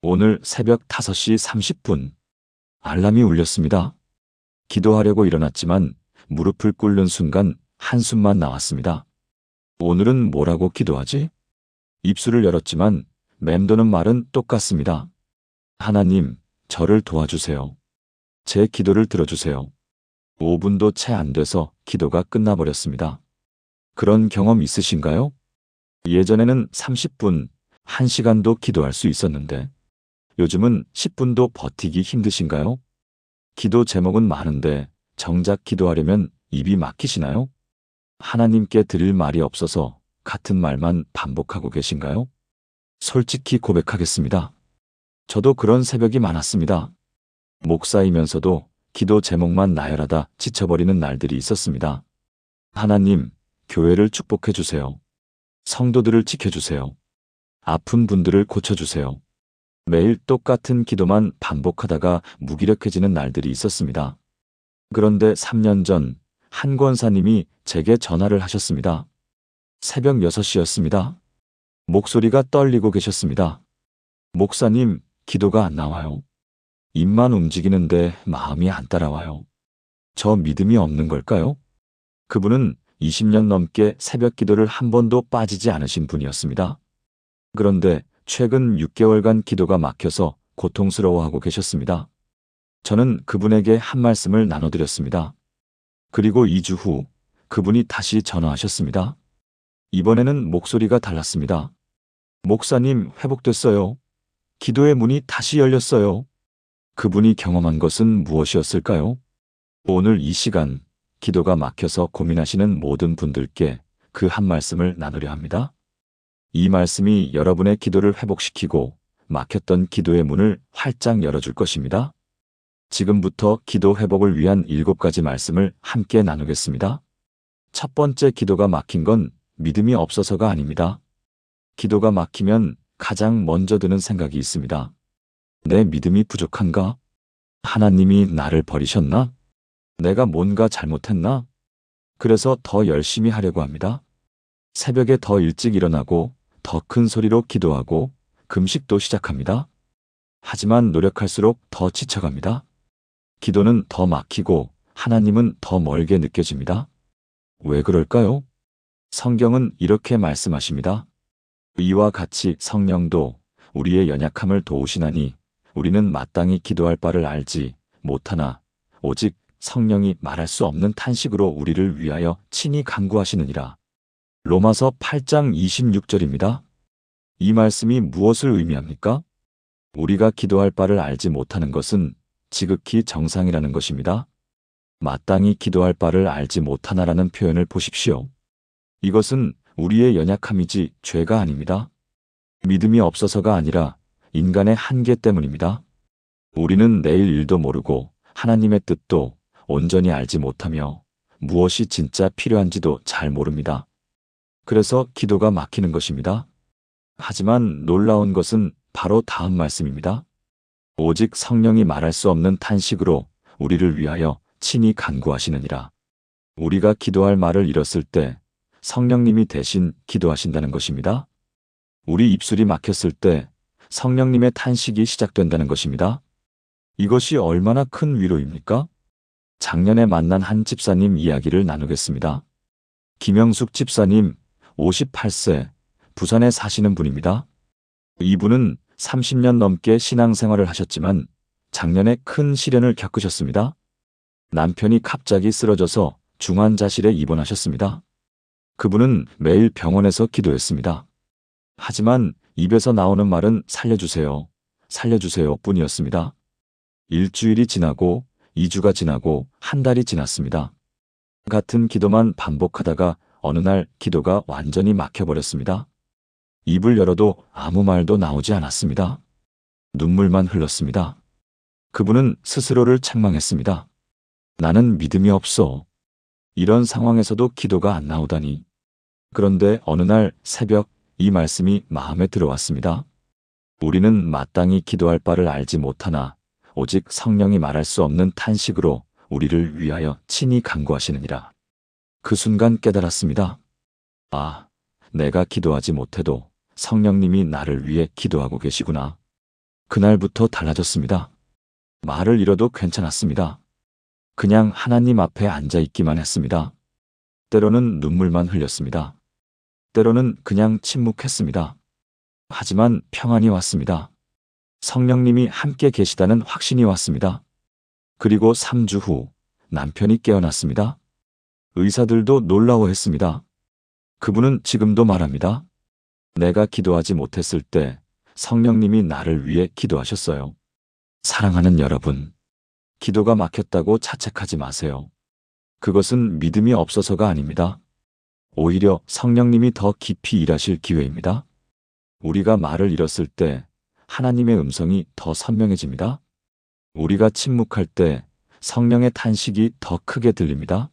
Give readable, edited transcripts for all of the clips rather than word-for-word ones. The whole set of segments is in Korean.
오늘 새벽 5시 30분 알람이 울렸습니다. 기도하려고 일어났지만 무릎을 꿇는 순간 한숨만 나왔습니다. 오늘은 뭐라고 기도하지? 입술을 열었지만 맴도는 말은 똑같습니다. 하나님, 저를 도와주세요. 제 기도를 들어주세요. 5분도 채 안 돼서 기도가 끝나버렸습니다. 그런 경험 있으신가요? 예전에는 30분, 1시간도 기도할 수 있었는데 요즘은 10분도 버티기 힘드신가요? 기도 제목은 많은데 정작 기도하려면 입이 막히시나요? 하나님께 드릴 말이 없어서 같은 말만 반복하고 계신가요? 솔직히 고백하겠습니다. 저도 그런 새벽이 많았습니다. 목사이면서도 기도 제목만 나열하다 지쳐버리는 날들이 있었습니다. 하나님, 교회를 축복해 주세요. 성도들을 지켜주세요. 아픈 분들을 고쳐주세요. 매일 똑같은 기도만 반복하다가 무기력해지는 날들이 있었습니다. 그런데 3년 전 한 권사님이 제게 전화를 하셨습니다. 새벽 6시였습니다. 목소리가 떨리고 계셨습니다. 목사님, 기도가 안 나와요. 입만 움직이는데 마음이 안 따라와요. 저 믿음이 없는 걸까요? 그분은 20년 넘게 새벽 기도를 한 번도 빠지지 않으신 분이었습니다. 그런데 최근 6개월간 기도가 막혀서 고통스러워하고 계셨습니다. 저는 그분에게 한 말씀을 나눠드렸습니다. 그리고 2주 후 그분이 다시 전화하셨습니다. 이번에는 목소리가 달랐습니다. 목사님, 회복됐어요. 기도의 문이 다시 열렸어요. 그분이 경험한 것은 무엇이었을까요? 오늘 이 시간 기도가 막혀서 고민하시는 모든 분들께 그 한 말씀을 나누려 합니다. 이 말씀이 여러분의 기도를 회복시키고 막혔던 기도의 문을 활짝 열어줄 것입니다. 지금부터 기도 회복을 위한 7가지 말씀을 함께 나누겠습니다. 첫 번째, 기도가 막힌 건 믿음이 없어서가 아닙니다. 기도가 막히면 가장 먼저 드는 생각이 있습니다. 내 믿음이 부족한가? 하나님이 나를 버리셨나? 내가 뭔가 잘못했나? 그래서 더 열심히 하려고 합니다. 새벽에 더 일찍 일어나고 더 큰 소리로 기도하고 금식도 시작합니다. 하지만 노력할수록 더 지쳐갑니다. 기도는 더 막히고 하나님은 더 멀게 느껴집니다. 왜 그럴까요? 성경은 이렇게 말씀하십니다. 이와 같이 성령도 우리의 연약함을 도우시나니 우리는 마땅히 기도할 바를 알지 못하나 오직 성령이 말할 수 없는 탄식으로 우리를 위하여 친히 간구하시느니라. 로마서 8장 26절입니다. 이 말씀이 무엇을 의미합니까? 우리가 기도할 바를 알지 못하는 것은 지극히 정상이라는 것입니다. 마땅히 기도할 바를 알지 못하나라는 표현을 보십시오. 이것은 우리의 연약함이지 죄가 아닙니다. 믿음이 없어서가 아니라 인간의 한계 때문입니다. 우리는 내일 일도 모르고 하나님의 뜻도 온전히 알지 못하며 무엇이 진짜 필요한지도 잘 모릅니다. 그래서 기도가 막히는 것입니다. 하지만 놀라운 것은 바로 다음 말씀입니다. 오직 성령이 말할 수 없는 탄식으로 우리를 위하여 친히 간구하시느니라. 우리가 기도할 말을 잃었을 때 성령님이 대신 기도하신다는 것입니다. 우리 입술이 막혔을 때 성령님의 탄식이 시작된다는 것입니다. 이것이 얼마나 큰 위로입니까? 작년에 만난 한 집사님 이야기를 나누겠습니다. 김영숙 집사님, 58세, 부산에 사시는 분입니다. 이분은 30년 넘게 신앙생활을 하셨지만 작년에 큰 시련을 겪으셨습니다. 남편이 갑자기 쓰러져서 중환자실에 입원하셨습니다. 그분은 매일 병원에서 기도했습니다. 하지만 입에서 나오는 말은 살려주세요, 살려주세요 뿐이었습니다. 일주일이 지나고 2주가 지나고 한 달이 지났습니다. 같은 기도만 반복하다가 어느 날 기도가 완전히 막혀버렸습니다. 입을 열어도 아무 말도 나오지 않았습니다. 눈물만 흘렀습니다. 그분은 스스로를 책망했습니다. 나는 믿음이 없어. 이런 상황에서도 기도가 안 나오다니. 그런데 어느 날 새벽 이 말씀이 마음에 들어왔습니다. 우리는 마땅히 기도할 바를 알지 못하나 오직 성령이 말할 수 없는 탄식으로 우리를 위하여 친히 간구하시느니라. 그 순간 깨달았습니다. 아, 내가 기도하지 못해도 성령님이 나를 위해 기도하고 계시구나. 그날부터 달라졌습니다. 말을 잃어도 괜찮았습니다. 그냥 하나님 앞에 앉아 있기만 했습니다. 때로는 눈물만 흘렸습니다. 때로는 그냥 침묵했습니다. 하지만 평안이 왔습니다. 성령님이 함께 계시다는 확신이 왔습니다. 그리고 3주 후 남편이 깨어났습니다. 의사들도 놀라워했습니다. 그분은 지금도 말합니다. 내가 기도하지 못했을 때 성령님이 나를 위해 기도하셨어요. 사랑하는 여러분, 기도가 막혔다고 자책하지 마세요. 그것은 믿음이 없어서가 아닙니다. 오히려 성령님이 더 깊이 일하실 기회입니다. 우리가 말을 잃었을 때 하나님의 음성이 더 선명해집니다. 우리가 침묵할 때 성령의 탄식이 더 크게 들립니다.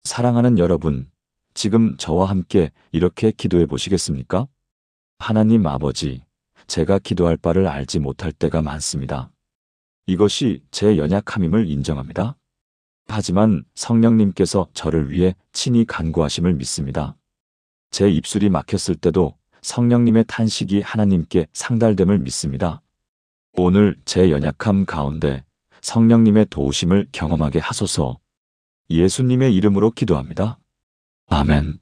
사랑하는 여러분, 지금 저와 함께 이렇게 기도해 보시겠습니까? 하나님 아버지, 제가 기도할 바를 알지 못할 때가 많습니다. 이것이 제 연약함임을 인정합니다. 하지만 성령님께서 저를 위해 친히 간구하심을 믿습니다. 제 입술이 막혔을 때도 성령님의 탄식이 하나님께 상달됨을 믿습니다. 오늘 제 연약함 가운데 성령님의 도우심을 경험하게 하소서. 예수님의 이름으로 기도합니다. 아멘.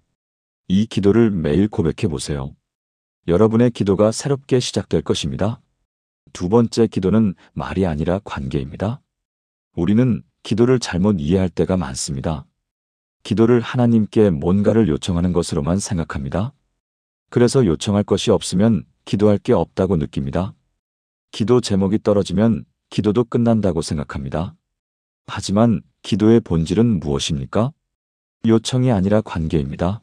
이 기도를 매일 고백해 보세요. 여러분의 기도가 새롭게 시작될 것입니다. 두 번째 기도는 말이 아니라 관계입니다. 우리는 기도를 잘못 이해할 때가 많습니다. 기도를 하나님께 뭔가를 요청하는 것으로만 생각합니다. 그래서 요청할 것이 없으면 기도할 게 없다고 느낍니다. 기도 제목이 떨어지면 기도도 끝난다고 생각합니다. 하지만 기도의 본질은 무엇입니까? 요청이 아니라 관계입니다.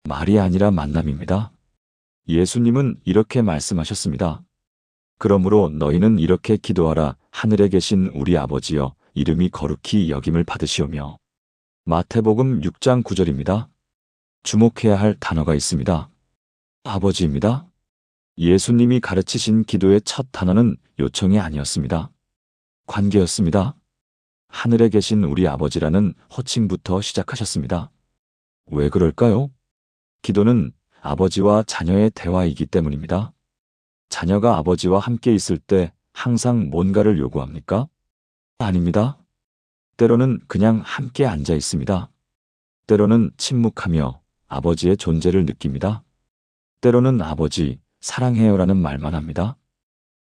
말이 아니라 만남입니다. 예수님은 이렇게 말씀하셨습니다. 그러므로 너희는 이렇게 기도하라. 하늘에 계신 우리 아버지여, 이름이 거룩히 여김을 받으시오며. 마태복음 6장 9절입니다. 주목해야 할 단어가 있습니다. 아버지입니다. 예수님이 가르치신 기도의 첫 단어는 요청이 아니었습니다. 관계였습니다. 하늘에 계신 우리 아버지라는 호칭부터 시작하셨습니다. 왜 그럴까요? 기도는 아버지와 자녀의 대화이기 때문입니다. 자녀가 아버지와 함께 있을 때 항상 뭔가를 요구합니까? 아닙니다. 때로는 그냥 함께 앉아 있습니다. 때로는 침묵하며 아버지의 존재를 느낍니다. 때로는 아버지, 사랑해요라는 말만 합니다.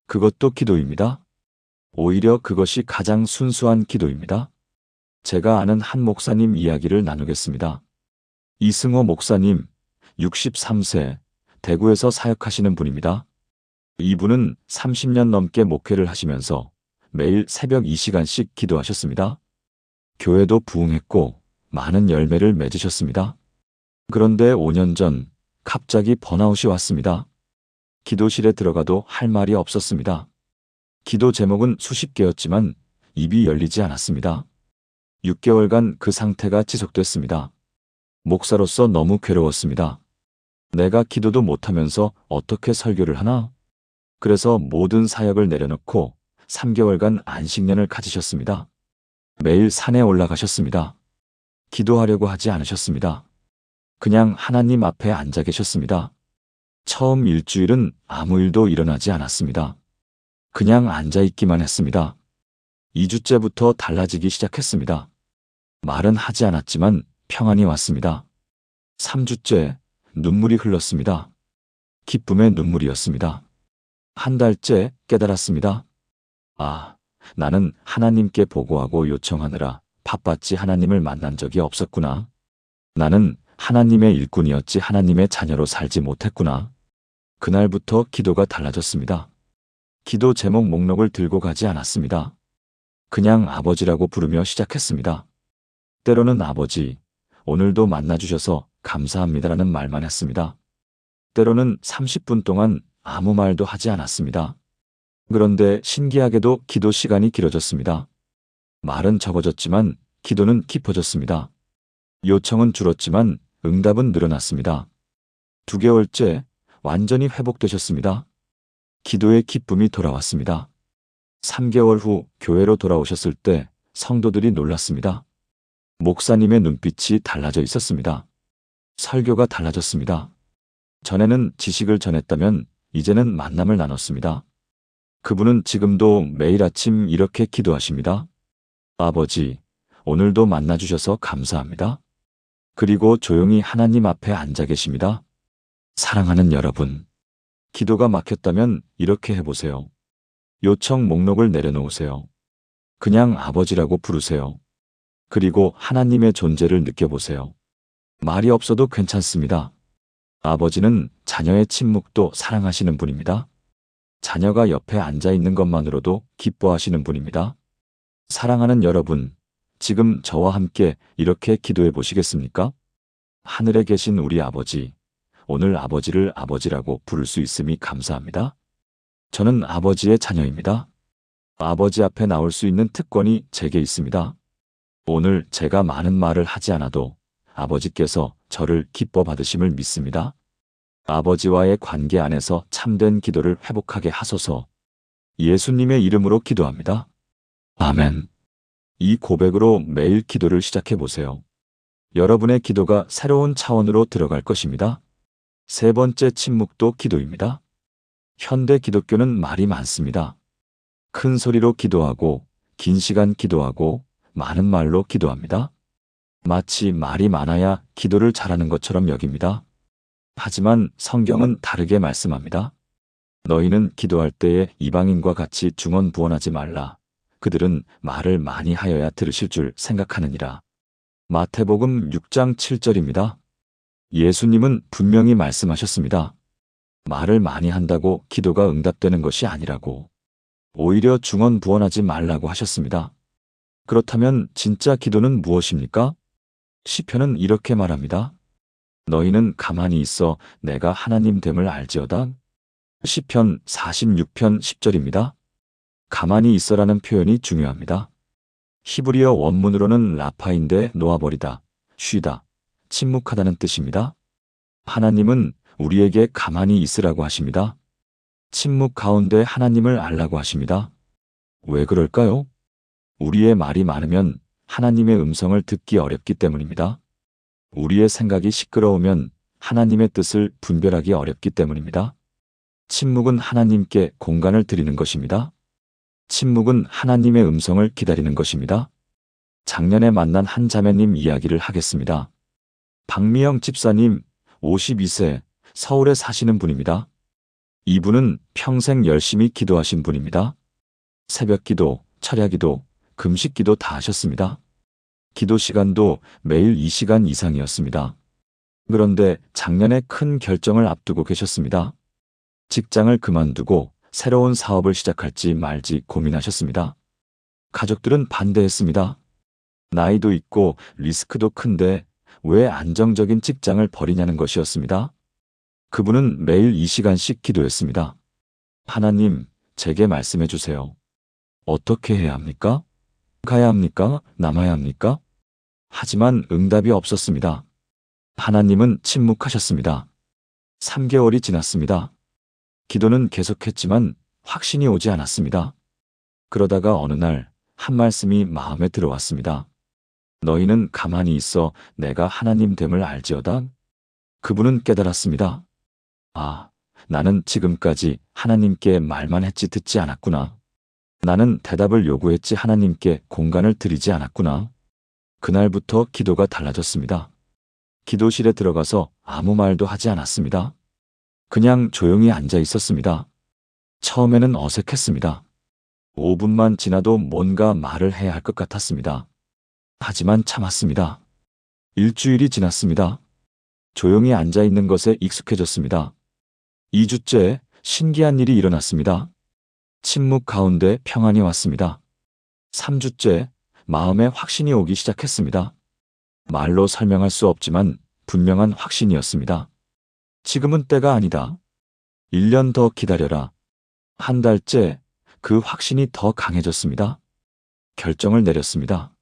그것도 기도입니다. 오히려 그것이 가장 순수한 기도입니다. 제가 아는 한 목사님 이야기를 나누겠습니다. 이승호 목사님, 63세, 대구에서 사역하시는 분입니다. 이분은 30년 넘게 목회를 하시면서 매일 새벽 2시간씩 기도하셨습니다. 교회도 부흥했고 많은 열매를 맺으셨습니다. 그런데 5년 전 갑자기 번아웃이 왔습니다. 기도실에 들어가도 할 말이 없었습니다. 기도 제목은 수십 개였지만 입이 열리지 않았습니다. 6개월간 그 상태가 지속됐습니다. 목사로서 너무 괴로웠습니다. 내가 기도도 못하면서 어떻게 설교를 하나? 그래서 모든 사역을 내려놓고 3개월간 안식년을 가지셨습니다. 매일 산에 올라가셨습니다. 기도하려고 하지 않으셨습니다. 그냥 하나님 앞에 앉아 계셨습니다. 처음 일주일은 아무 일도 일어나지 않았습니다. 그냥 앉아 있기만 했습니다. 2주째부터 달라지기 시작했습니다. 말은 하지 않았지만 평안이 왔습니다. 3주째 눈물이 흘렀습니다. 기쁨의 눈물이었습니다. 한 달째 깨달았습니다. 아, 나는 하나님께 보고하고 요청하느라 바빴지 하나님을 만난 적이 없었구나. 나는 하나님의 일꾼이었지 하나님의 자녀로 살지 못했구나. 그날부터 기도가 달라졌습니다. 기도 제목 목록을 들고 가지 않았습니다. 그냥 아버지라고 부르며 시작했습니다. 때로는 아버지, 오늘도 만나주셔서 감사합니다라는 말만 했습니다. 때로는 30분 동안 아무 말도 하지 않았습니다. 그런데 신기하게도 기도 시간이 길어졌습니다. 말은 적어졌지만 기도는 깊어졌습니다. 요청은 줄었지만 응답은 늘어났습니다. 2개월째 완전히 회복되셨습니다. 기도의 기쁨이 돌아왔습니다. 3개월 후 교회로 돌아오셨을 때 성도들이 놀랐습니다. 목사님의 눈빛이 달라져 있었습니다. 설교가 달라졌습니다. 전에는 지식을 전했다면 이제는 만남을 나눴습니다. 그분은 지금도 매일 아침 이렇게 기도하십니다. 아버지, 오늘도 만나주셔서 감사합니다. 그리고 조용히 하나님 앞에 앉아 계십니다. 사랑하는 여러분, 기도가 막혔다면 이렇게 해보세요. 요청 목록을 내려놓으세요. 그냥 아버지라고 부르세요. 그리고 하나님의 존재를 느껴보세요. 말이 없어도 괜찮습니다. 아버지는 자녀의 침묵도 사랑하시는 분입니다. 자녀가 옆에 앉아 있는 것만으로도 기뻐하시는 분입니다. 사랑하는 여러분, 지금 저와 함께 이렇게 기도해 보시겠습니까? 하늘에 계신 우리 아버지, 오늘 아버지를 아버지라고 부를 수 있음이 감사합니다. 저는 아버지의 자녀입니다. 아버지 앞에 나올 수 있는 특권이 제게 있습니다. 오늘 제가 많은 말을 하지 않아도 아버지께서 저를 기뻐 받으심을 믿습니다. 아버지와의 관계 안에서 참된 기도를 회복하게 하소서. 예수님의 이름으로 기도합니다. 아멘. 이 고백으로 매일 기도를 시작해 보세요. 여러분의 기도가 새로운 차원으로 들어갈 것입니다. 세 번째 침묵도 기도입니다. 현대 기독교는 말이 많습니다. 큰 소리로 기도하고, 긴 시간 기도하고, 많은 말로 기도합니다. 마치 말이 많아야 기도를 잘하는 것처럼 여깁니다. 하지만 성경은 다르게 말씀합니다. 너희는 기도할 때에 이방인과 같이 중언부언하지 말라. 그들은 말을 많이 하여야 들으실 줄 생각하느니라. 마태복음 6장 7절입니다. 예수님은 분명히 말씀하셨습니다. 말을 많이 한다고 기도가 응답되는 것이 아니라고. 오히려 중언부언하지 말라고 하셨습니다. 그렇다면 진짜 기도는 무엇입니까? 시편은 이렇게 말합니다. 너희는 가만히 있어 내가 하나님 됨을 알지어다. 시편 46편 10절입니다. 가만히 있어라는 표현이 중요합니다. 히브리어 원문으로는 라파인데 놓아버리다, 쉬다, 침묵하다는 뜻입니다. 하나님은 우리에게 가만히 있으라고 하십니다. 침묵 가운데 하나님을 알라고 하십니다. 왜 그럴까요? 우리의 말이 많으면 하나님의 음성을 듣기 어렵기 때문입니다. 우리의 생각이 시끄러우면 하나님의 뜻을 분별하기 어렵기 때문입니다. 침묵은 하나님께 공간을 드리는 것입니다. 침묵은 하나님의 음성을 기다리는 것입니다. 작년에 만난 한 자매님 이야기를 하겠습니다. 박미영 집사님, 52세, 서울에 사시는 분입니다. 이분은 평생 열심히 기도하신 분입니다. 새벽 기도, 철야 기도, 금식 기도 다 하셨습니다. 기도 시간도 매일 2시간 이상이었습니다. 그런데 작년에 큰 결정을 앞두고 계셨습니다. 직장을 그만두고 새로운 사업을 시작할지 말지 고민하셨습니다. 가족들은 반대했습니다. 나이도 있고 리스크도 큰데 왜 안정적인 직장을 버리냐는 것이었습니다. 그분은 매일 2시간씩 기도했습니다. 하나님, 제게 말씀해 주세요. 어떻게 해야 합니까? 가야 합니까? 남아야 합니까? 하지만 응답이 없었습니다. 하나님은 침묵하셨습니다. 3개월이 지났습니다. 기도는 계속했지만 확신이 오지 않았습니다. 그러다가 어느 날 한 말씀이 마음에 들어왔습니다. 너희는 가만히 있어 내가 하나님 됨을 알지어다. 그분은 깨달았습니다. 아, 나는 지금까지 하나님께 말만 했지 듣지 않았구나. 나는 대답을 요구했지 하나님께 공간을 드리지 않았구나. 그날부터 기도가 달라졌습니다. 기도실에 들어가서 아무 말도 하지 않았습니다. 그냥 조용히 앉아 있었습니다. 처음에는 어색했습니다. 5분만 지나도 뭔가 말을 해야 할 것 같았습니다. 하지만 참았습니다. 일주일이 지났습니다. 조용히 앉아 있는 것에 익숙해졌습니다. 2주째 신기한 일이 일어났습니다. 침묵 가운데 평안이 왔습니다. 3주째 마음에 확신이 오기 시작했습니다. 말로 설명할 수 없지만 분명한 확신이었습니다. 지금은 때가 아니다. 1년 더 기다려라. 한 달째 그 확신이 더 강해졌습니다. 결정을 내렸습니다.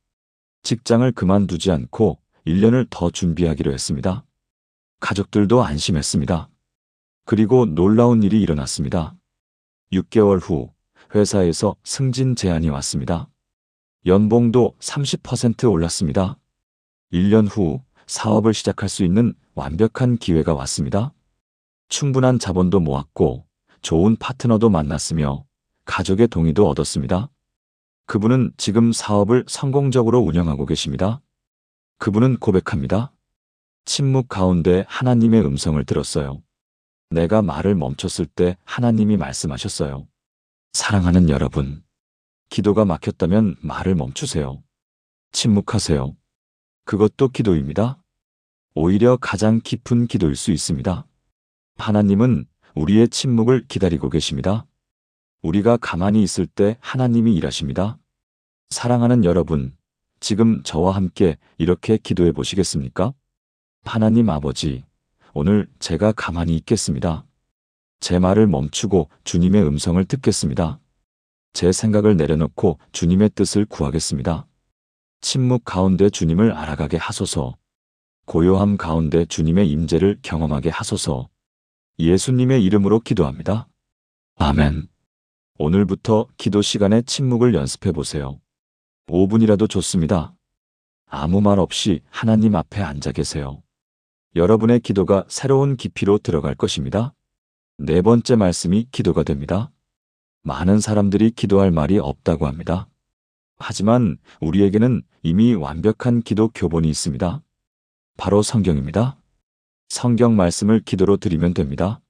직장을 그만두지 않고 1년을 더 준비하기로 했습니다. 가족들도 안심했습니다. 그리고 놀라운 일이 일어났습니다. 6개월 후 회사에서 승진 제안이 왔습니다. 연봉도 30% 올랐습니다. 1년 후 사업을 시작할 수 있는 완벽한 기회가 왔습니다. 충분한 자본도 모았고 좋은 파트너도 만났으며 가족의 동의도 얻었습니다. 그분은 지금 사업을 성공적으로 운영하고 계십니다. 그분은 고백합니다. 침묵 가운데 하나님의 음성을 들었어요. 내가 말을 멈췄을 때 하나님이 말씀하셨어요. 사랑하는 여러분, 기도가 막혔다면 말을 멈추세요. 침묵하세요. 그것도 기도입니다. 오히려 가장 깊은 기도일 수 있습니다. 하나님은 우리의 침묵을 기다리고 계십니다. 우리가 가만히 있을 때 하나님이 일하십니다. 사랑하는 여러분, 지금 저와 함께 이렇게 기도해 보시겠습니까? 하나님 아버지, 오늘 제가 가만히 있겠습니다. 제 말을 멈추고 주님의 음성을 듣겠습니다. 제 생각을 내려놓고 주님의 뜻을 구하겠습니다. 침묵 가운데 주님을 알아가게 하소서. 고요함 가운데 주님의 임재를 경험하게 하소서. 예수님의 이름으로 기도합니다. 아멘. 오늘부터 기도 시간에 침묵을 연습해 보세요. 5분이라도 좋습니다. 아무 말 없이 하나님 앞에 앉아 계세요. 여러분의 기도가 새로운 깊이로 들어갈 것입니다. 네 번째 말씀이 기도가 됩니다. 많은 사람들이 기도할 말이 없다고 합니다. 하지만 우리에게는 이미 완벽한 기도 교본이 있습니다. 바로 성경입니다. 성경 말씀을 기도로 드리면 됩니다.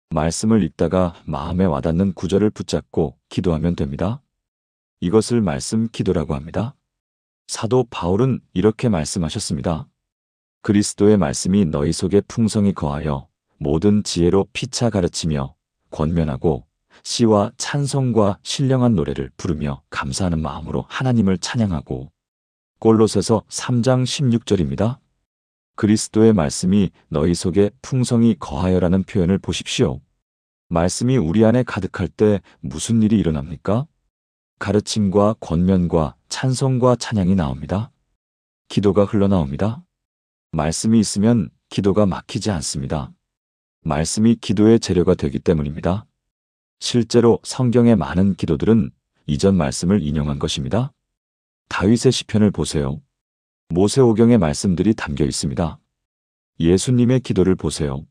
말씀을 읽다가 마음에 와닿는 구절을 붙잡고 기도하면 됩니다. 이것을 말씀 기도라고 합니다. 사도 바울은 이렇게 말씀하셨습니다. 그리스도의 말씀이 너희 속에 풍성히 거하여 모든 지혜로 피차 가르치며 권면하고 시와 찬송과 신령한 노래를 부르며 감사하는 마음으로 하나님을 찬양하고. 골로새서 3장 16절입니다. 그리스도의 말씀이 너희 속에 풍성히 거하여라는 표현을 보십시오. 말씀이 우리 안에 가득할 때 무슨 일이 일어납니까? 가르침과 권면과 찬송과 찬양이 나옵니다. 기도가 흘러나옵니다. 말씀이 있으면 기도가 막히지 않습니다. 말씀이 기도의 재료가 되기 때문입니다. 실제로 성경의 많은 기도들은 이전 말씀을 인용한 것입니다. 다윗의 시편을 보세요. 모세오경의 말씀들이 담겨 있습니다. 예수님의 기도를 보세요.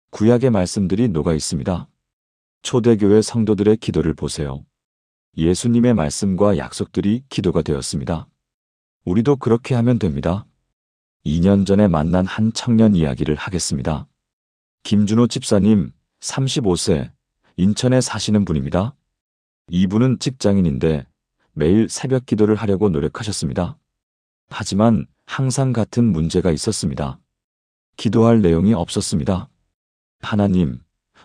구약의 말씀들이 녹아 있습니다. 초대교회 성도들의 기도를 보세요. 예수님의 말씀과 약속들이 기도가 되었습니다. 우리도 그렇게 하면 됩니다. 2년 전에 만난 한 청년 이야기를 하겠습니다. 김준호 집사님, 35세, 인천에 사시는 분입니다. 이분은 직장인인데 매일 새벽 기도를 하려고 노력하셨습니다. 하지만 항상 같은 문제가 있었습니다. 기도할 내용이 없었습니다. 하나님,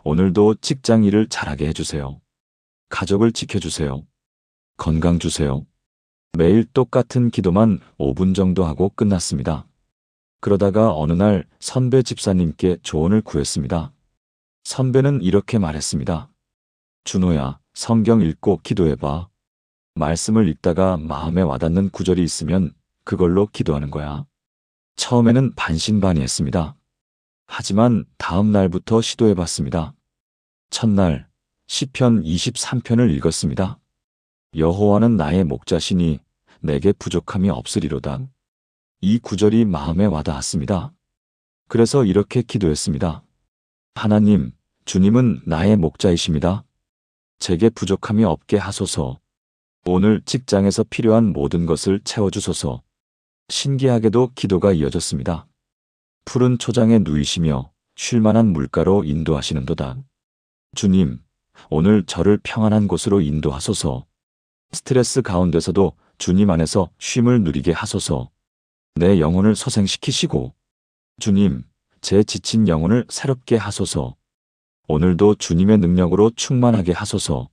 오늘도 직장 일을 잘하게 해주세요. 가족을 지켜주세요. 건강 주세요. 매일 똑같은 기도만 5분 정도 하고 끝났습니다. 그러다가 어느 날 선배 집사님께 조언을 구했습니다. 선배는 이렇게 말했습니다. 준호야, 성경 읽고 기도해봐. 말씀을 읽다가 마음에 와닿는 구절이 있으면 그걸로 기도하는 거야. 처음에는 반신반의했습니다. 하지만 다음 날부터 시도해봤습니다. 첫날 시편 23편을 읽었습니다. 여호와는 나의 목자시니 내게 부족함이 없으리로다. 이 구절이 마음에 와닿았습니다. 그래서 이렇게 기도했습니다. 하나님, 주님은 나의 목자이십니다. 제게 부족함이 없게 하소서. 오늘 직장에서 필요한 모든 것을 채워주소서. 신기하게도 기도가 이어졌습니다. 푸른 초장에 누이시며 쉴만한 물가로 인도하시는도다. 주님, 오늘 저를 평안한 곳으로 인도하소서. 스트레스 가운데서도 주님 안에서 쉼을 누리게 하소서. 내 영혼을 소생시키시고 주님, 제 지친 영혼을 새롭게 하소서. 오늘도 주님의 능력으로 충만하게 하소서.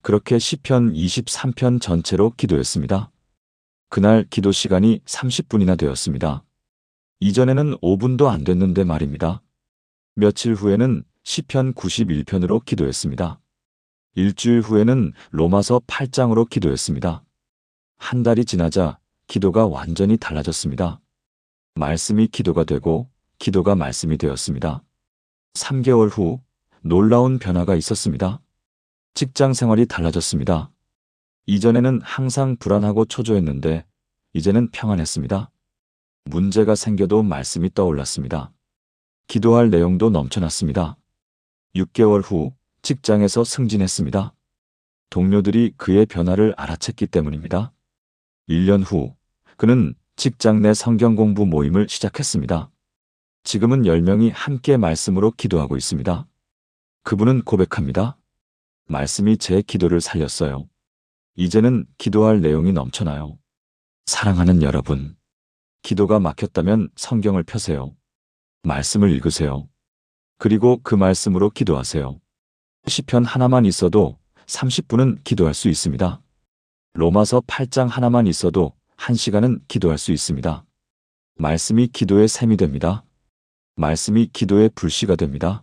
그렇게 시편 23편 전체로 기도했습니다. 그날 기도 시간이 30분이나 되었습니다. 이전에는 5분도 안 됐는데 말입니다. 며칠 후에는 시편 91편으로 기도했습니다. 일주일 후에는 로마서 8장으로 기도했습니다. 한 달이 지나자 기도가 완전히 달라졌습니다. 말씀이 기도가 되고 기도가 말씀이 되었습니다. 3개월 후 놀라운 변화가 있었습니다. 직장 생활이 달라졌습니다. 이전에는 항상 불안하고 초조했는데 이제는 평안했습니다. 문제가 생겨도 말씀이 떠올랐습니다. 기도할 내용도 넘쳐났습니다. 6개월 후 직장에서 승진했습니다. 동료들이 그의 변화를 알아챘기 때문입니다. 1년 후, 그는 직장 내 성경 공부 모임을 시작했습니다. 지금은 10명이 함께 말씀으로 기도하고 있습니다. 그분은 고백합니다. 말씀이 제 기도를 살렸어요. 이제는 기도할 내용이 넘쳐나요. 사랑하는 여러분, 기도가 막혔다면 성경을 펴세요. 말씀을 읽으세요. 그리고 그 말씀으로 기도하세요. 시편 하나만 있어도 30분은 기도할 수 있습니다. 로마서 8장 하나만 있어도 1시간은 기도할 수 있습니다. 말씀이 기도의 샘이 됩니다. 말씀이 기도의 불씨가 됩니다.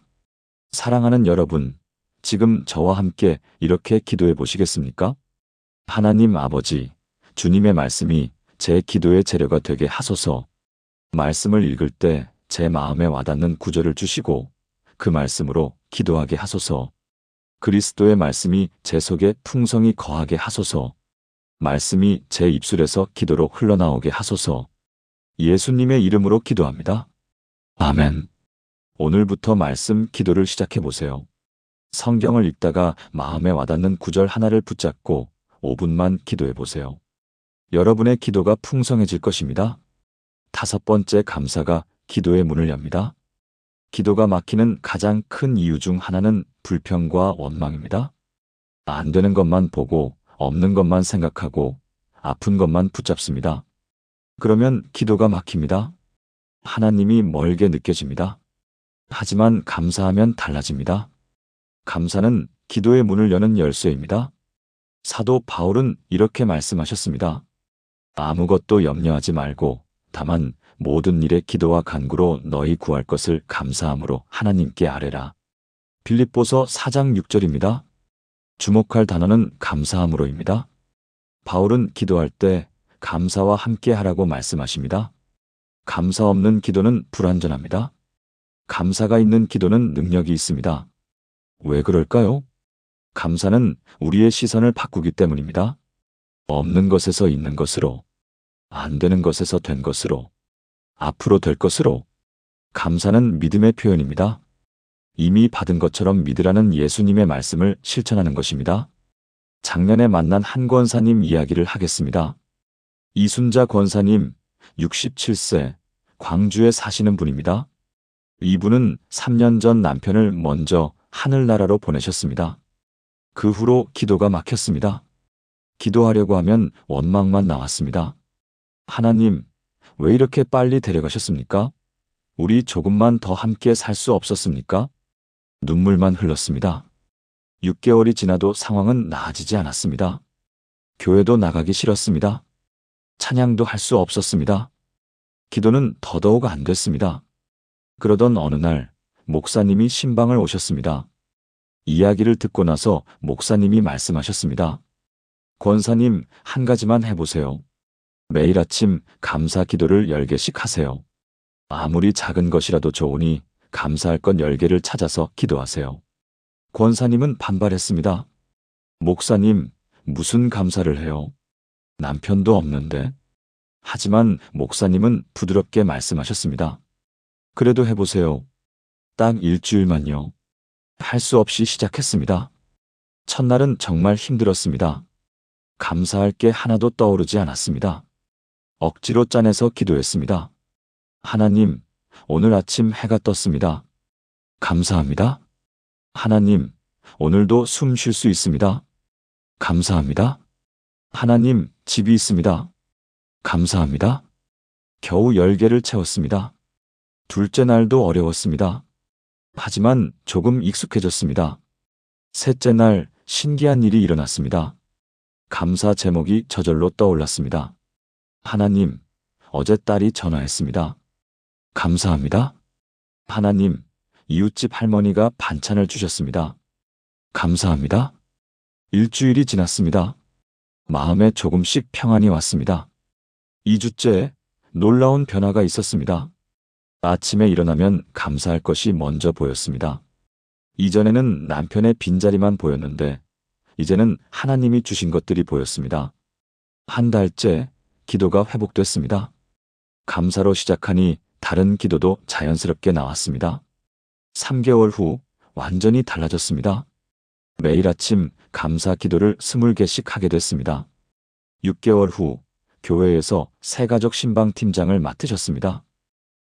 사랑하는 여러분, 지금 저와 함께 이렇게 기도해 보시겠습니까? 하나님 아버지, 주님의 말씀이 제 기도의 재료가 되게 하소서. 말씀을 읽을 때 제 마음에 와닿는 구절을 주시고 그 말씀으로 기도하게 하소서. 그리스도의 말씀이 제 속에 풍성히 거하게 하소서. 말씀이 제 입술에서 기도로 흘러나오게 하소서. 예수님의 이름으로 기도합니다. 아멘. 오늘부터 말씀 기도를 시작해 보세요. 성경을 읽다가 마음에 와닿는 구절 하나를 붙잡고 5분만 기도해 보세요. 여러분의 기도가 풍성해질 것입니다. 5번째 감사가 기도의 문을 엽니다. 기도가 막히는 가장 큰 이유 중 하나는 불평과 원망입니다. 안 되는 것만 보고 없는 것만 생각하고 아픈 것만 붙잡습니다. 그러면 기도가 막힙니다. 하나님이 멀게 느껴집니다. 하지만 감사하면 달라집니다. 감사는 기도의 문을 여는 열쇠입니다. 사도 바울은 이렇게 말씀하셨습니다. 아무것도 염려하지 말고 다만 모든 일에 기도와 간구로 너희 구할 것을 감사함으로 하나님께 아뢰라. 빌립보서 4장 6절입니다. 주목할 단어는 감사함으로입니다. 바울은 기도할 때 감사와 함께 하라고 말씀하십니다. 감사 없는 기도는 불완전합니다. 감사가 있는 기도는 능력이 있습니다. 왜 그럴까요? 감사는 우리의 시선을 바꾸기 때문입니다. 없는 것에서 있는 것으로, 안 되는 것에서 된 것으로, 앞으로 될 것으로. 감사는 믿음의 표현입니다. 이미 받은 것처럼 믿으라는 예수님의 말씀을 실천하는 것입니다. 작년에 만난 한 권사님 이야기를 하겠습니다. 이순자 권사님, 67세, 광주에 사시는 분입니다. 이분은 3년 전 남편을 먼저 하늘나라로 보내셨습니다. 그 후로 기도가 막혔습니다. 기도하려고 하면 원망만 나왔습니다. 하나님, 왜 이렇게 빨리 데려가셨습니까? 우리 조금만 더 함께 살 수 없었습니까? 눈물만 흘렀습니다. 6개월이 지나도 상황은 나아지지 않았습니다. 교회도 나가기 싫었습니다. 찬양도 할 수 없었습니다. 기도는 더더욱 안 됐습니다. 그러던 어느 날 목사님이 신방을 오셨습니다. 이야기를 듣고 나서 목사님이 말씀하셨습니다. 권사님, 한 가지만 해보세요. 매일 아침 감사 기도를 10개씩 하세요. 아무리 작은 것이라도 좋으니 감사할 것 10개를 찾아서 기도하세요. 권사님은 반발했습니다. 목사님, 무슨 감사를 해요? 남편도 없는데. 하지만 목사님은 부드럽게 말씀하셨습니다. 그래도 해보세요. 딱 일주일만요. 할 수 없이 시작했습니다. 첫날은 정말 힘들었습니다. 감사할 게 하나도 떠오르지 않았습니다. 억지로 짜내서 기도했습니다. 하나님, 오늘 아침 해가 떴습니다. 감사합니다. 하나님, 오늘도 숨 쉴 수 있습니다. 감사합니다. 하나님, 집이 있습니다. 감사합니다. 겨우 10개를 채웠습니다. 둘째 날도 어려웠습니다. 하지만 조금 익숙해졌습니다. 셋째 날 신기한 일이 일어났습니다. 감사 제목이 저절로 떠올랐습니다. 하나님, 어제 딸이 전화했습니다. 감사합니다. 하나님, 이웃집 할머니가 반찬을 주셨습니다. 감사합니다. 일주일이 지났습니다. 마음에 조금씩 평안이 왔습니다. 2주째 놀라운 변화가 있었습니다. 아침에 일어나면 감사할 것이 먼저 보였습니다. 이전에는 남편의 빈자리만 보였는데 이제는 하나님이 주신 것들이 보였습니다. 한 달째 기도가 회복됐습니다. 감사로 시작하니 다른 기도도 자연스럽게 나왔습니다. 3개월 후 완전히 달라졌습니다. 매일 아침 감사 기도를 20개씩 하게 됐습니다. 6개월 후 교회에서 새가족 신방 팀장을 맡으셨습니다.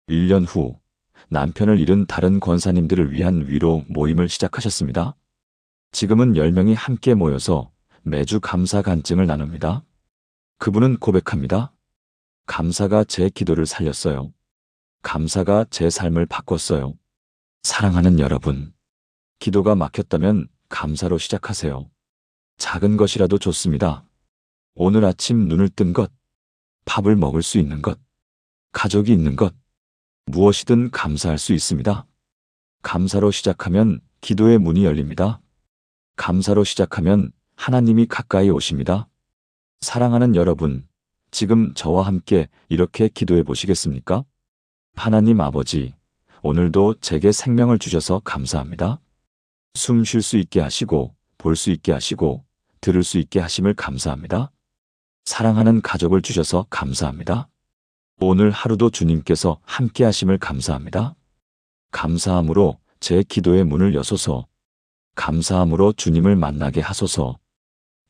1년 후 남편을 잃은 다른 권사님들을 위한 위로 모임을 시작하셨습니다. 지금은 10명이 함께 모여서 매주 감사 간증을 나눕니다. 그분은 고백합니다. 감사가 제 기도를 살렸어요. 감사가 제 삶을 바꿨어요. 사랑하는 여러분, 기도가 막혔다면 감사로 시작하세요. 작은 것이라도 좋습니다. 오늘 아침 눈을 뜬 것, 밥을 먹을 수 있는 것, 가족이 있는 것, 무엇이든 감사할 수 있습니다. 감사로 시작하면 기도의 문이 열립니다. 감사로 시작하면 하나님이 가까이 오십니다. 사랑하는 여러분, 지금 저와 함께 이렇게 기도해 보시겠습니까? 하나님 아버지, 오늘도 제게 생명을 주셔서 감사합니다. 숨 쉴 수 있게 하시고, 볼 수 있게 하시고, 들을 수 있게 하심을 감사합니다. 사랑하는 가족을 주셔서 감사합니다. 오늘 하루도 주님께서 함께 하심을 감사합니다. 감사함으로 제 기도의 문을 여소서. 감사함으로 주님을 만나게 하소서.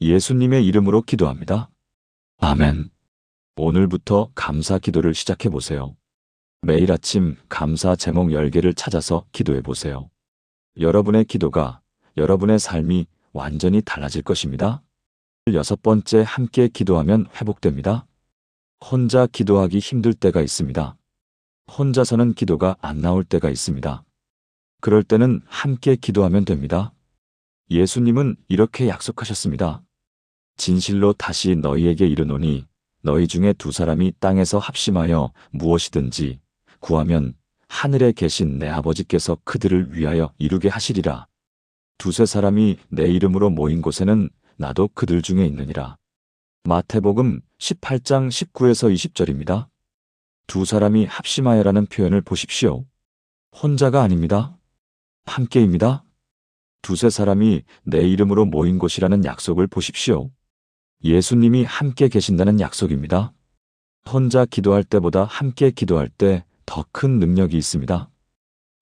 예수님의 이름으로 기도합니다. 아멘. 오늘부터 감사 기도를 시작해 보세요. 매일 아침 감사 제목 10개를 찾아서 기도해 보세요. 여러분의 기도가, 여러분의 삶이 완전히 달라질 것입니다. 6번째, 함께 기도하면 회복됩니다. 혼자 기도하기 힘들 때가 있습니다. 혼자서는 기도가 안 나올 때가 있습니다. 그럴 때는 함께 기도하면 됩니다. 예수님은 이렇게 약속하셨습니다. 진실로 다시 너희에게 이르노니 너희 중에 2사람이 땅에서 합심하여 무엇이든지 구하면 하늘에 계신 내 아버지께서 그들을 위하여 이루게 하시리라. 2-3사람이 내 이름으로 모인 곳에는 나도 그들 중에 있느니라. 마태복음 18장 19에서 20절입니다. 2사람이 합심하여라는 표현을 보십시오. 혼자가 아닙니다. 함께입니다. 2-3사람이 내 이름으로 모인 곳이라는 약속을 보십시오. 예수님이 함께 계신다는 약속입니다. 혼자 기도할 때보다 함께 기도할 때 더 큰 능력이 있습니다.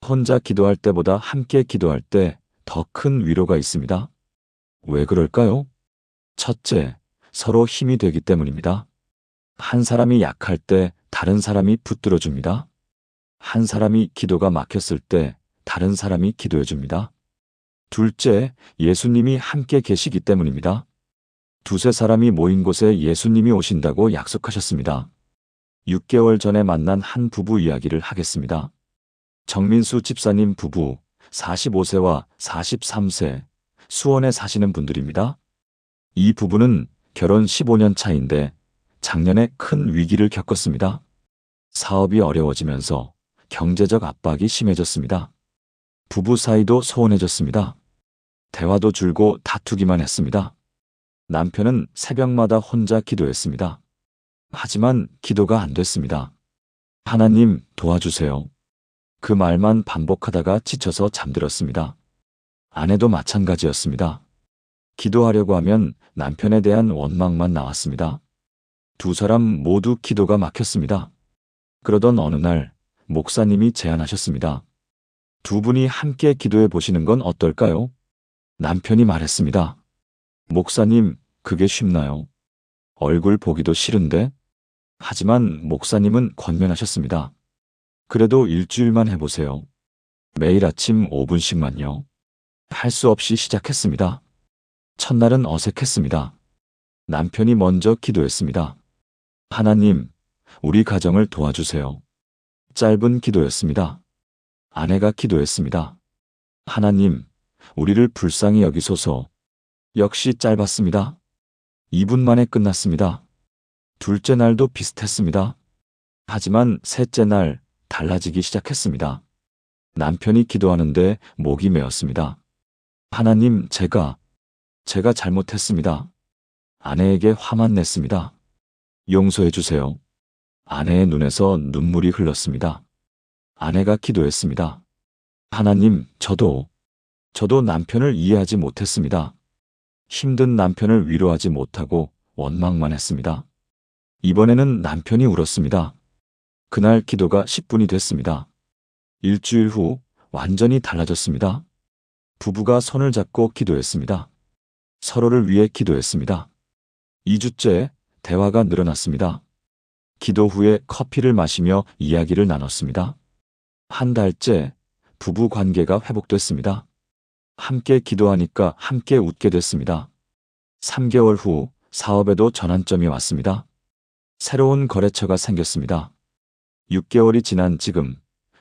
혼자 기도할 때보다 함께 기도할 때 더 큰 위로가 있습니다. 왜 그럴까요? 첫째, 서로 힘이 되기 때문입니다. 한 사람이 약할 때 다른 사람이 붙들어 줍니다. 한 사람이 기도가 막혔을 때 다른 사람이 기도해 줍니다. 둘째, 예수님이 함께 계시기 때문입니다. 2-3사람이 모인 곳에 예수님이 오신다고 약속하셨습니다. 6개월 전에 만난 한 부부 이야기를 하겠습니다. 정민수 집사님 부부, 45세와 43세, 수원에 사시는 분들입니다. 이 부부는 결혼 15년 차인데 작년에 큰 위기를 겪었습니다. 사업이 어려워지면서 경제적 압박이 심해졌습니다. 부부 사이도 소원해졌습니다. 대화도 줄고 다투기만 했습니다. 남편은 새벽마다 혼자 기도했습니다. 하지만 기도가 안 됐습니다. 하나님 도와주세요. 그 말만 반복하다가 지쳐서 잠들었습니다. 아내도 마찬가지였습니다. 기도하려고 하면 남편에 대한 원망만 나왔습니다. 2사람 모두 기도가 막혔습니다. 그러던 어느 날 목사님이 제안하셨습니다. 2분이 함께 기도해 보시는 건 어떨까요? 남편이 말했습니다. 목사님, 그게 쉽나요? 얼굴 보기도 싫은데? 하지만 목사님은 권면하셨습니다. 그래도 일주일만 해보세요. 매일 아침 5분씩만요. 할 수 없이 시작했습니다. 첫날은 어색했습니다. 남편이 먼저 기도했습니다. 하나님, 우리 가정을 도와주세요. 짧은 기도였습니다. 아내가 기도했습니다. 하나님, 우리를 불쌍히 여기소서. 역시 짧았습니다. 2분 만에 끝났습니다. 둘째 날도 비슷했습니다. 하지만 셋째 날 달라지기 시작했습니다. 남편이 기도하는데 목이 메었습니다. 하나님, 제가 잘못했습니다. 아내에게 화만 냈습니다. 용서해 주세요. 아내의 눈에서 눈물이 흘렀습니다. 아내가 기도했습니다. 하나님, 저도 남편을 이해하지 못했습니다. 힘든 남편을 위로하지 못하고 원망만 했습니다. 이번에는 남편이 울었습니다. 그날 기도가 10분이 됐습니다. 일주일 후 완전히 달라졌습니다. 부부가 손을 잡고 기도했습니다. 서로를 위해 기도했습니다. 2주째 대화가 늘어났습니다. 기도 후에 커피를 마시며 이야기를 나눴습니다. 한 달째 부부 관계가 회복됐습니다. 함께 기도하니까 함께 웃게 됐습니다. 3개월 후 사업에도 전환점이 왔습니다. 새로운 거래처가 생겼습니다. 6개월이 지난 지금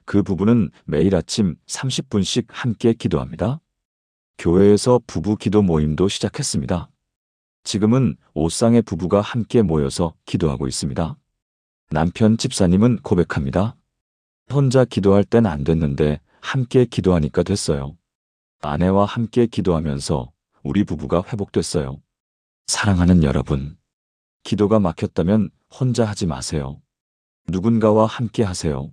그 부부는 매일 아침 30분씩 함께 기도합니다. 교회에서 부부 기도 모임도 시작했습니다. 지금은 옷상의 부부가 함께 모여서 기도하고 있습니다. 남편 집사님은 고백합니다. 혼자 기도할 땐 안 됐는데 함께 기도하니까 됐어요. 아내와 함께 기도하면서 우리 부부가 회복됐어요. 사랑하는 여러분, 기도가 막혔다면 혼자 하지 마세요. 누군가와 함께 하세요.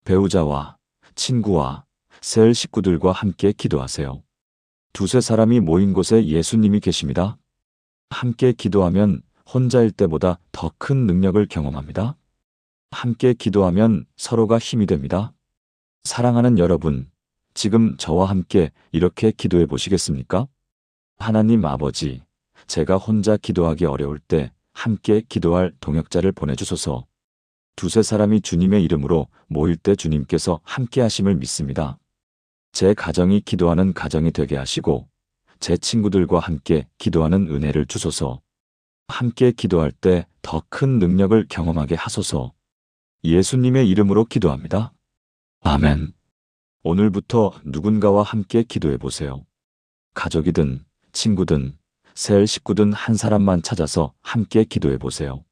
배우자와, 친구와, 셀 식구들과 함께 기도하세요. 두세 사람이 모인 곳에 예수님이 계십니다. 함께 기도하면 혼자일 때보다 더 큰 능력을 경험합니다. 함께 기도하면 서로가 힘이 됩니다. 사랑하는 여러분, 지금 저와 함께 이렇게 기도해 보시겠습니까? 하나님 아버지, 제가 혼자 기도하기 어려울 때 함께 기도할 동역자를 보내주소서. 두세 사람이 주님의 이름으로 모일 때 주님께서 함께 하심을 믿습니다. 제 가정이 기도하는 가정이 되게 하시고 제 친구들과 함께 기도하는 은혜를 주소서. 함께 기도할 때 더 큰 능력을 경험하게 하소서. 예수님의 이름으로 기도합니다. 아멘. 오늘부터 누군가와 함께 기도해 보세요. 가족이든 친구든 셀 식구든 한 사람만 찾아서 함께 기도해 보세요.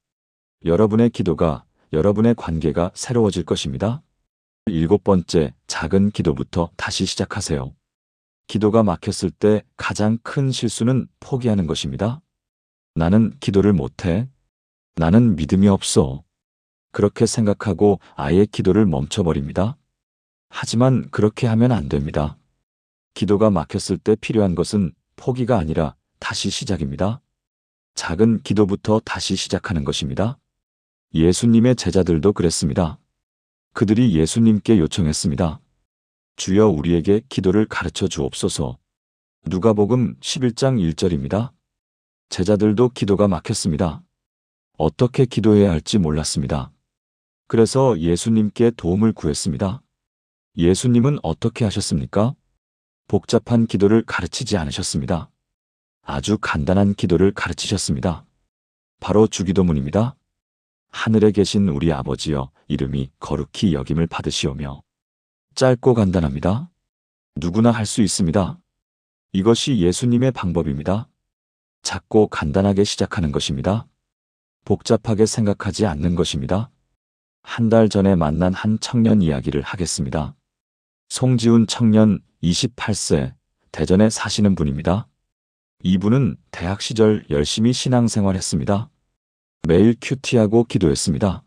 여러분의 기도가 여러분의 관계가 새로워질 것입니다. 7번째, 작은 기도부터 다시 시작하세요. 기도가 막혔을 때 가장 큰 실수는 포기하는 것입니다. 나는 기도를 못해. 나는 믿음이 없어. 그렇게 생각하고 아예 기도를 멈춰버립니다. 하지만 그렇게 하면 안 됩니다. 기도가 막혔을 때 필요한 것은 포기가 아니라 다시 시작입니다. 작은 기도부터 다시 시작하는 것입니다. 예수님의 제자들도 그랬습니다. 그들이 예수님께 요청했습니다. 주여 우리에게 기도를 가르쳐 주옵소서. 누가복음 11장 1절입니다. 제자들도 기도가 막혔습니다. 어떻게 기도해야 할지 몰랐습니다. 그래서 예수님께 도움을 구했습니다. 예수님은 어떻게 하셨습니까? 복잡한 기도를 가르치지 않으셨습니다. 아주 간단한 기도를 가르치셨습니다. 바로 주기도문입니다. 하늘에 계신 우리 아버지여, 이름이 거룩히 여김을 받으시오며. 짧고 간단합니다. 누구나 할 수 있습니다. 이것이 예수님의 방법입니다. 작고 간단하게 시작하는 것입니다. 복잡하게 생각하지 않는 것입니다. 한 달 전에 만난 한 청년 이야기를 하겠습니다. 송지훈 청년 28세, 대전에 사시는 분입니다. 이분은 대학 시절 열심히 신앙생활했습니다. 매일 큐티하고 기도했습니다.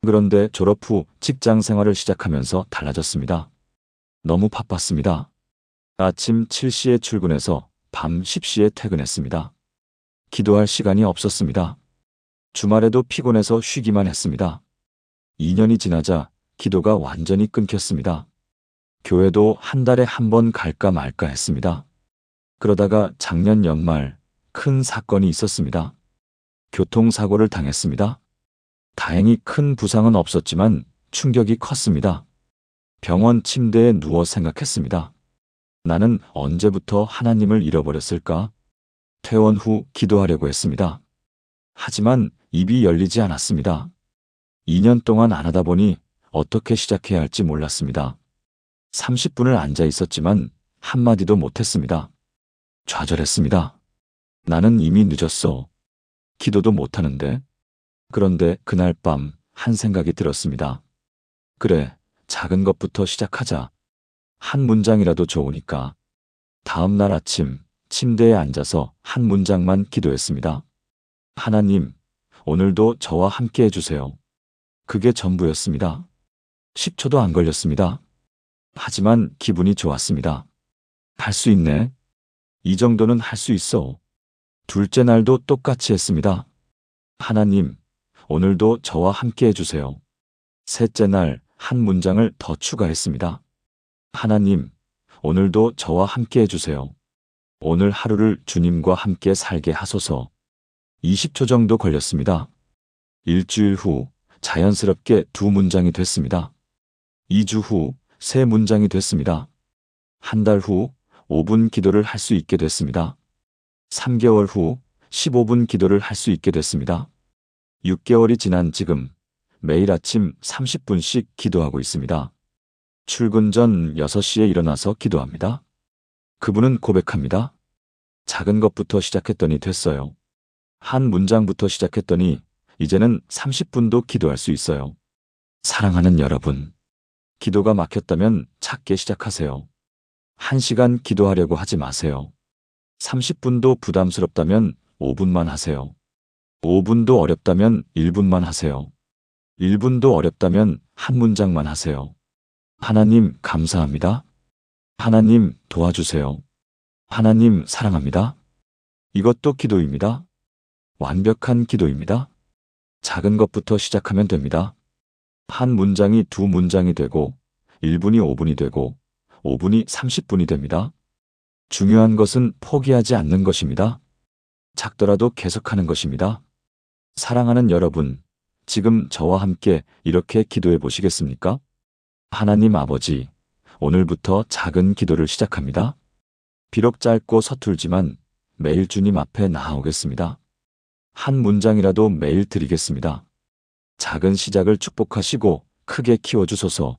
그런데 졸업 후 직장 생활을 시작하면서 달라졌습니다. 너무 바빴습니다. 아침 7시에 출근해서 밤 10시에 퇴근했습니다. 기도할 시간이 없었습니다. 주말에도 피곤해서 쉬기만 했습니다. 2년이 지나자 기도가 완전히 끊겼습니다. 교회도 한 달에 한 번 갈까 말까 했습니다. 그러다가 작년 연말 큰 사건이 있었습니다. 교통사고를 당했습니다. 다행히 큰 부상은 없었지만 충격이 컸습니다. 병원 침대에 누워 생각했습니다. 나는 언제부터 하나님을 잃어버렸을까? 퇴원 후 기도하려고 했습니다. 하지만 입이 열리지 않았습니다. 2년 동안 안 하다 보니 어떻게 시작해야 할지 몰랐습니다. 30분을 앉아 있었지만 한마디도 못했습니다. 좌절했습니다. 나는 이미 늦었어. 기도도 못하는데. 그런데 그날 밤 한 생각이 들었습니다. 그래, 작은 것부터 시작하자. 한 문장이라도 좋으니까. 다음 날 아침 침대에 앉아서 한 문장만 기도했습니다. 하나님, 오늘도 저와 함께 해주세요. 그게 전부였습니다. 10초도 안 걸렸습니다. 하지만 기분이 좋았습니다. 할 수 있네. 이 정도는 할 수 있어. 둘째 날도 똑같이 했습니다. 하나님, 오늘도 저와 함께 해주세요. 셋째 날 한 문장을 더 추가했습니다. 하나님, 오늘도 저와 함께 해주세요. 오늘 하루를 주님과 함께 살게 하소서. 20초 정도 걸렸습니다. 일주일 후 자연스럽게 두 문장이 됐습니다. 2주 후 세 문장이 됐습니다. 한 달 후 5분 기도를 할 수 있게 됐습니다. 3개월 후 15분 기도를 할 수 있게 됐습니다. 6개월이 지난 지금 매일 아침 30분씩 기도하고 있습니다. 출근 전 6시에 일어나서 기도합니다. 그분은 고백합니다. 작은 것부터 시작했더니 됐어요. 한 문장부터 시작했더니 이제는 30분도 기도할 수 있어요. 사랑하는 여러분, 기도가 막혔다면 작게 시작하세요. 1시간 기도하려고 하지 마세요. 30분도 부담스럽다면 5분만 하세요. 5분도 어렵다면 1분만 하세요. 1분도 어렵다면 한 문장만 하세요. 하나님 감사합니다. 하나님 도와주세요. 하나님 사랑합니다. 이것도 기도입니다. 완벽한 기도입니다. 작은 것부터 시작하면 됩니다. 한 문장이 두 문장이 되고 1분이 5분이 되고 5분이 30분이 됩니다. 중요한 것은 포기하지 않는 것입니다. 작더라도 계속하는 것입니다. 사랑하는 여러분, 지금 저와 함께 이렇게 기도해 보시겠습니까? 하나님 아버지, 오늘부터 작은 기도를 시작합니다. 비록 짧고 서툴지만 매일 주님 앞에 나아오겠습니다. 한 문장이라도 매일 드리겠습니다. 작은 시작을 축복하시고 크게 키워주소서.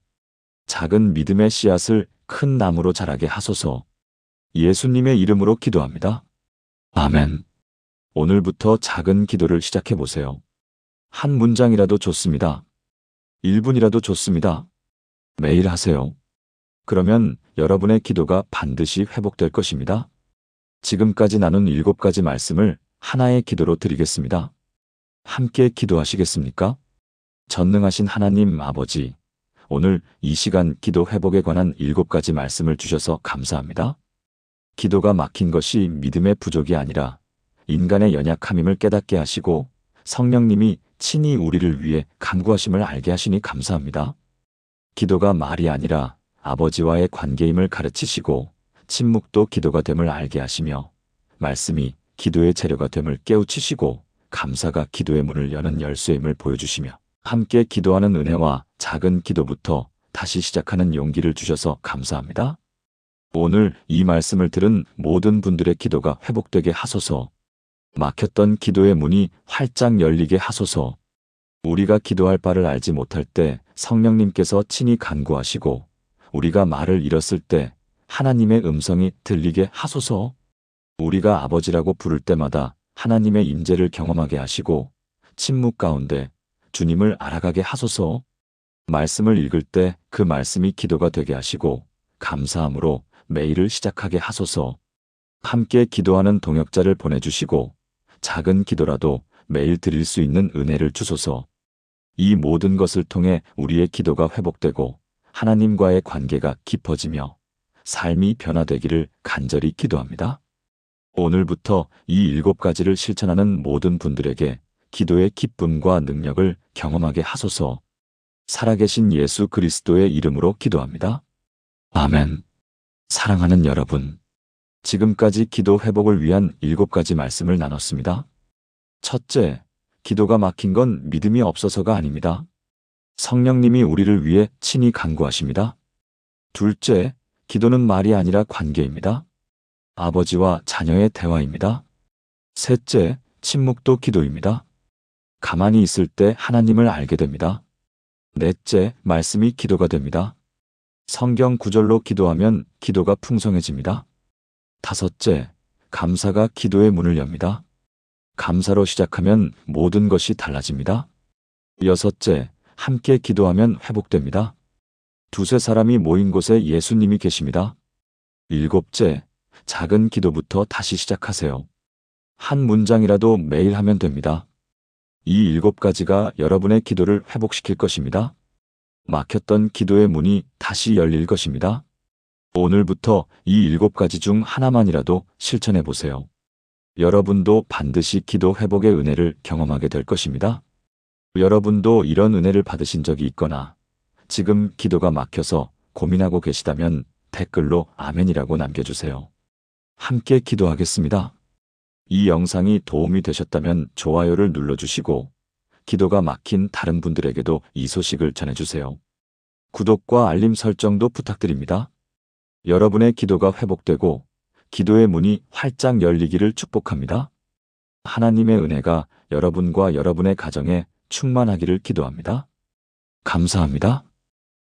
작은 믿음의 씨앗을 큰 나무로 자라게 하소서. 예수님의 이름으로 기도합니다. 아멘. 오늘부터 작은 기도를 시작해 보세요. 한 문장이라도 좋습니다. 1분이라도 좋습니다. 매일 하세요. 그러면 여러분의 기도가 반드시 회복될 것입니다. 지금까지 나눈 7가지 말씀을 하나의 기도로 드리겠습니다. 함께 기도하시겠습니까? 전능하신 하나님 아버지, 오늘 이 시간 기도 회복에 관한 7가지 말씀을 주셔서 감사합니다. 기도가 막힌 것이 믿음의 부족이 아니라 인간의 연약함임을 깨닫게 하시고 성령님이 친히 우리를 위해 간구하심을 알게 하시니 감사합니다. 기도가 말이 아니라 아버지와의 관계임을 가르치시고 침묵도 기도가 됨을 알게 하시며 말씀이 기도의 재료가 됨을 깨우치시고 감사가 기도의 문을 여는 열쇠임을 보여주시며 함께 기도하는 은혜와 작은 기도부터 다시 시작하는 용기를 주셔서 감사합니다. 오늘 이 말씀을 들은 모든 분들의 기도가 회복되게 하소서. 막혔던 기도의 문이 활짝 열리게 하소서. 우리가 기도할 바를 알지 못할 때 성령님께서 친히 간구하시고 우리가 말을 잃었을 때 하나님의 음성이 들리게 하소서. 우리가 아버지라고 부를 때마다 하나님의 임재를 경험하게 하시고 침묵 가운데 주님을 알아가게 하소서. 말씀을 읽을 때 그 말씀이 기도가 되게 하시고 감사함으로 매일을 시작하게 하소서. 함께 기도하는 동역자를 보내주시고 작은 기도라도 매일 드릴 수 있는 은혜를 주소서. 이 모든 것을 통해 우리의 기도가 회복되고 하나님과의 관계가 깊어지며 삶이 변화되기를 간절히 기도합니다. 오늘부터 이 7가지를 실천하는 모든 분들에게 기도의 기쁨과 능력을 경험하게 하소서. 살아계신 예수 그리스도의 이름으로 기도합니다. 아멘. 사랑하는 여러분, 지금까지 기도 회복을 위한 7가지 말씀을 나눴습니다. 첫째, 기도가 막힌 건 믿음이 없어서가 아닙니다. 성령님이 우리를 위해 친히 간구하십니다. 둘째, 기도는 말이 아니라 관계입니다. 아버지와 자녀의 대화입니다. 셋째, 침묵도 기도입니다. 가만히 있을 때 하나님을 알게 됩니다. 넷째, 말씀이 기도가 됩니다. 성경 구절로 기도하면 기도가 풍성해집니다. 다섯째, 감사가 기도의 문을 엽니다. 감사로 시작하면 모든 것이 달라집니다. 여섯째, 함께 기도하면 회복됩니다. 두세 사람이 모인 곳에 예수님이 계십니다. 일곱째, 작은 기도부터 다시 시작하세요. 한 문장이라도 매일 하면 됩니다. 이 7가지가 여러분의 기도를 회복시킬 것입니다. 막혔던 기도의 문이 다시 열릴 것입니다. 오늘부터 이 7가지 중 하나만이라도 실천해 보세요. 여러분도 반드시 기도 회복의 은혜를 경험하게 될 것입니다. 여러분도 이런 은혜를 받으신 적이 있거나 지금 기도가 막혀서 고민하고 계시다면 댓글로 아멘이라고 남겨주세요. 함께 기도하겠습니다. 이 영상이 도움이 되셨다면 좋아요를 눌러주시고 기도가 막힌 다른 분들에게도 이 소식을 전해주세요. 구독과 알림 설정도 부탁드립니다. 여러분의 기도가 회복되고 기도의 문이 활짝 열리기를 축복합니다. 하나님의 은혜가 여러분과 여러분의 가정에 충만하기를 기도합니다. 감사합니다.